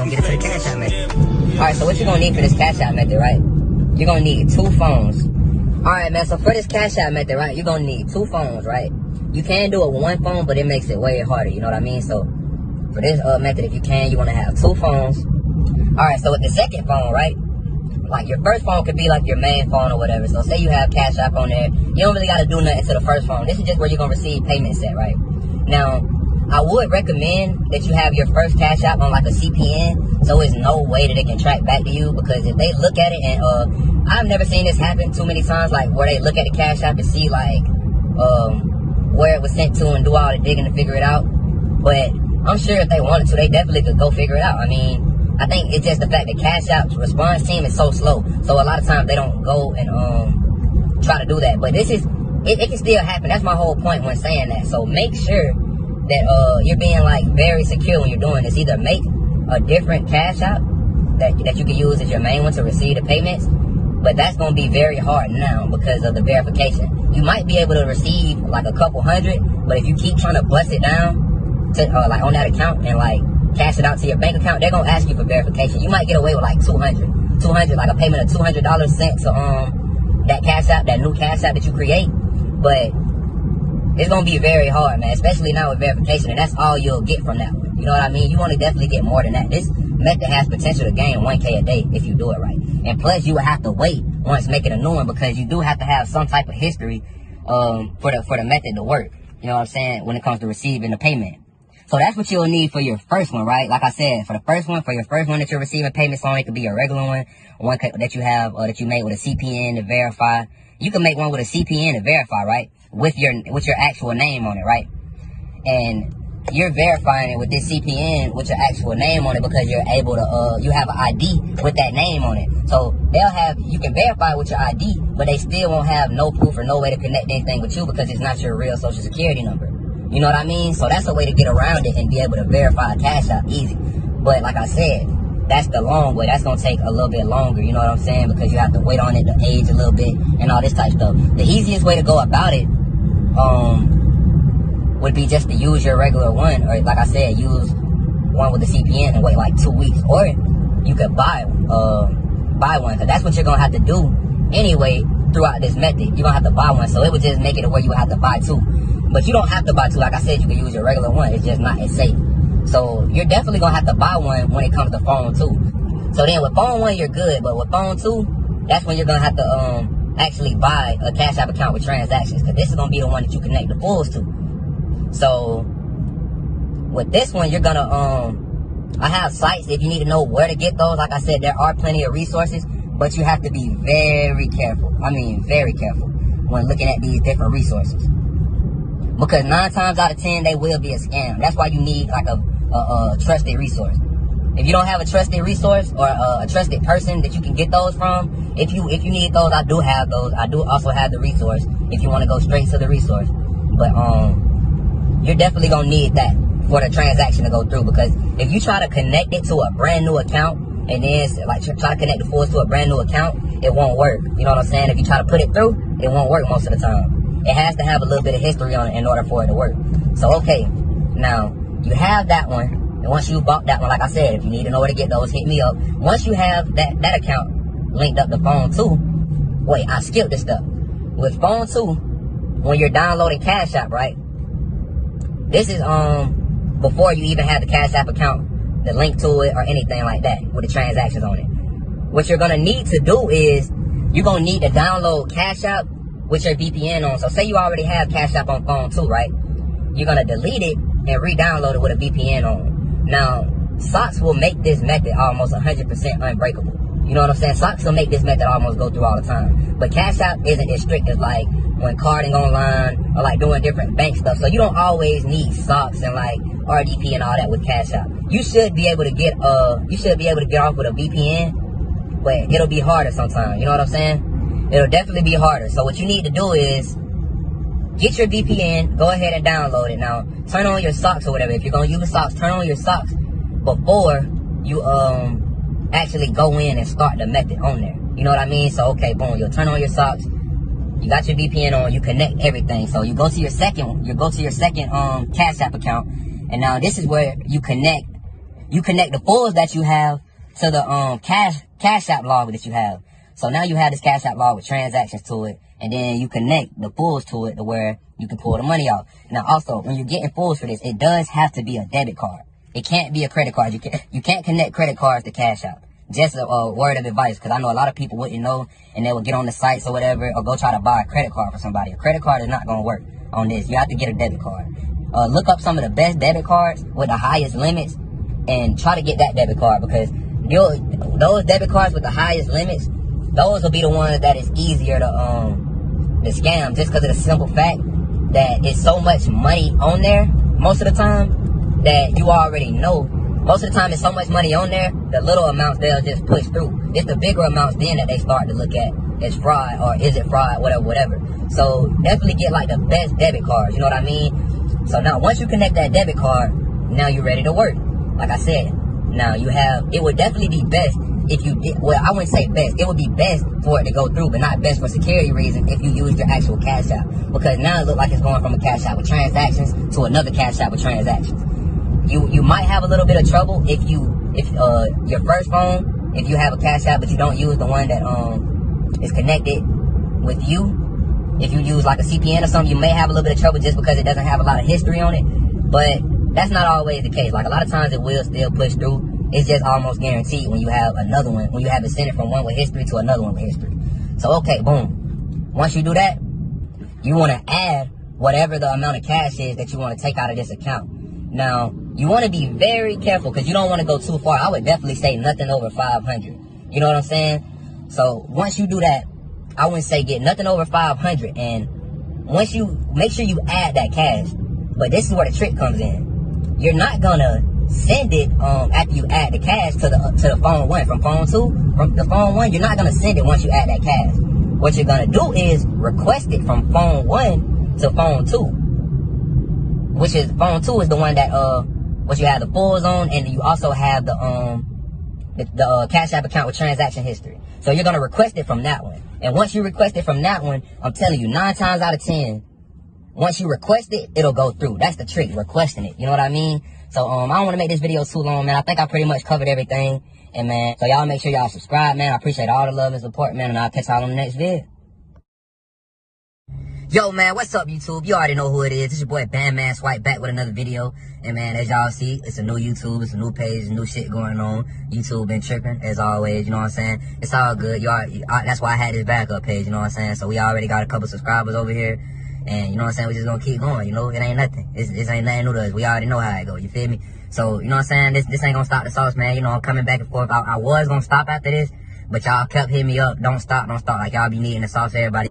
gonna get into the Cash App method. Alright, so what you're gonna need for this Cash App method, right? You're gonna need 2 phones. Alright, man, so for this Cash App method, right, you're gonna need 2 phones, right? You can do it with 1 phone, but it makes it way harder, you know what I mean? So for this method, if you can, you wanna have 2 phones. Alright, so with the second phone, right? Like your first phone could be like your main phone or whatever. So say you have Cash App on there, you don't really gotta do nothing to the first phone. This is just where you're gonna receive payments at, right? Now, I would recommend that you have your first Cash App on like a CPN, so there's no way that it can track back to you, because if they look at it, and I've never seen this happen too many times, like where they look at the Cash App and see like where it was sent to and do all the digging to figure it out. But I'm sure if they wanted to, they definitely could go figure it out. I mean, I think it's just the fact that Cash App's response team is so slow, so a lot of times they don't go and try to do that. But this is, it can still happen. That's my whole point when saying that. So make sure that you're being like very secure when you're doing this. Either make a different Cash App that you can use as your main one to receive the payments, but that's going to be very hard now because of the verification. You might be able to receive like a couple hundred, but if you keep trying to bust it down to like on that account and like cash it out to your bank account, they're going to ask you for verification. You might get away with like 200, like a payment of $200 sent to that Cash App, that new Cash App that you create, but it's going to be very hard, man, especially now with verification, and that's all you'll get from that one. You know what I mean? You want to definitely get more than that. This method has potential to gain 1K a day if you do it right. And plus, you would have to wait once making a new one, because you do have to have some type of history for the method to work. You know what I'm saying? When it comes to receiving the payment. So that's what you'll need for your first one, right? Like I said, for your first one that you're receiving payments on, it could be a regular one that you have, that you made with a CPN to verify. You can make one with a CPN to verify, right? With your actual name on it, right? And you're verifying it with this CPN with your actual name on it, because you're able to you have an ID with that name on it. So you can verify with your ID, but they still won't have no proof or no way to connect anything with you, because it's not your real social security number. You know what I mean? So that's a way to get around it and be able to verify a Cash App easy. But like I said, that's the long way. That's going to take a little bit longer, you know what I'm saying? Because you have to wait on it to age a little bit and all this type of stuff. The easiest way to go about it would be just to use your regular one, or like I said, use one with the CPN and wait like 2 weeks. Or you could buy one, because that's what you're going to have to do anyway throughout this method. You're going to have to buy one, so it would just make it where you would have to buy 2. But you don't have to buy 2. Like I said, you can use your regular one. It's just not as safe. So you're definitely going to have to buy one when it comes to phone 2. So then with phone 1, you're good. But with phone 2, that's when you're going to have to actually buy a Cash App account with transactions. Because this is going to be the one that you connect the Fullz to. So with this one, you're going to... I have sites if you need to know where to get those. Like I said, there are plenty of resources. But you have to be very careful. I mean, very careful when looking at these different resources. Because 9 times out of 10, they will be a scam. That's why you need like a trusted resource. If you don't have a trusted resource or a trusted person that you can get those from, if you need those, I do have those. I do also have the resource if you want to go straight to the resource. But you're definitely gonna need that for the transaction to go through. Because if you try to connect it to a brand new account and then like try to connect the Fullz to a brand new account, it won't work. You know what I'm saying? If you try to put it through, it won't work most of the time. It has to have a little bit of history on it in order for it to work. So, okay, now, you have that one. And once you bought that one, like I said, if you need to know where to get those, hit me up. Once you have that account linked up to phone 2, wait, I skipped this stuff. With phone 2, when you're downloading Cash App, right? This is before you even have the Cash App account, the link to it, or anything like that with the transactions on it. What you're going to need to do is, you're going to need to download Cash App with your VPN on. So say you already have Cash App on phone 2, right? You're going to delete it and re-download it with a VPN on. Now, socks will make this method almost 100% unbreakable. You know what I'm saying? Socks will make this method almost go through all the time. But Cash App isn't as strict as like when carding online or like doing different bank stuff. So you don't always need socks and like RDP and all that with Cash App. You should be able to get off with a VPN, but it'll be harder sometimes. You know what I'm saying? It'll definitely be harder. So what you need to do is get your VPN, go ahead and download it. Now, turn on your socks or whatever. If you're going to use socks, turn on your socks before you actually go in and start the method on there. You know what I mean? So, okay, boom, you'll turn on your socks. You got your VPN on, you connect everything. So you go to your second Cash App account. And now this is where you connect you connect the Fullz that you have to the Cash App log that you have. So now you have this Cash App log with transactions to it, and then you connect the Fullz to it to where you can pull the money out. Now also, when you're getting Fullz for this, it does have to be a debit card. It can't be a credit card. You can't connect credit cards to Cash App. Just a word of advice, because I know a lot of people wouldn't know, and they would get on the sites or whatever, or go try to buy a credit card for somebody. A credit card is not going to work on this. You have to get a debit card. Look up some of the best debit cards with the highest limits, and try to get that debit card, because those debit cards with the highest limits, those will be the ones that is easier to scam, just because of the simple fact that it's so much money on there most of the time that you already know. Most of the time, it's so much money on there, the little amounts they'll just push through. It's the bigger amounts then that they start to look at as fraud, or is it fraud, whatever. So definitely get like the best debit cards, you know what I mean? So now once you connect that debit card, now you're ready to work. Like I said, now it would definitely be best if you did, well, I wouldn't say best. It would be best for it to go through, but not best for security reasons if you use your actual Cash App. Because now it looks like it's going from a Cash App with transactions to another Cash App with transactions. You might have a little bit of trouble if your first phone, if you have a Cash App but you don't use the one that is connected with you. If you use like a CPN or something, you may have a little bit of trouble just because it doesn't have a lot of history on it. But that's not always the case. Like a lot of times it will still push through. It's just almost guaranteed when you have another one, when you have it sent it from one with history to another one with history. So okay, boom. Once you do that, you want to add whatever the amount of cash is that you want to take out of this account. Now, you want to be very careful because you don't want to go too far. I would definitely say nothing over 500. You know what I'm saying? So once you do that, I wouldn't say get nothing over 500. And once you make sure you add that cash, but this is where the trick comes in. You're not gonna send it after you add the cash to the phone one. From phone two, from the phone one, you're not gonna send it once you add that cash. What you're gonna do is request it from phone one to phone two, which is phone two is the one that what you have the Fullz on, and you also have the Cash App account with transaction history. So you're gonna request it from that one. And once you request it from that one, I'm telling you, 9 times out of 10, once you request it, it'll go through. That's the trick, requesting it. You know what I mean? So I don't want to make this video too long, man. I think I pretty much covered everything. And man, so y'all make sure y'all subscribe, man. I appreciate all the love and support, man. And I'll catch y'all on the next vid. Yo, man, what's up, YouTube? You already know who it is. It's your boy, Bandman Swipe, back with another video. And, man, as y'all see, it's a new YouTube. It's a new page, new shit going on. YouTube been tripping, as always, you know what I'm saying? It's all good. That's why I had this backup page, you know what I'm saying? So we already got a couple subscribers over here. And, you know what I'm saying? We just gonna keep going, you know? It ain't nothing. This ain't nothing new to us. We already know how it go, you feel me? So, you know what I'm saying? This ain't gonna stop the sauce, man. You know, I'm coming back and forth. I was gonna stop after this, but y'all kept hitting me up. Don't stop. Like, y'all be needing the sauce, everybody.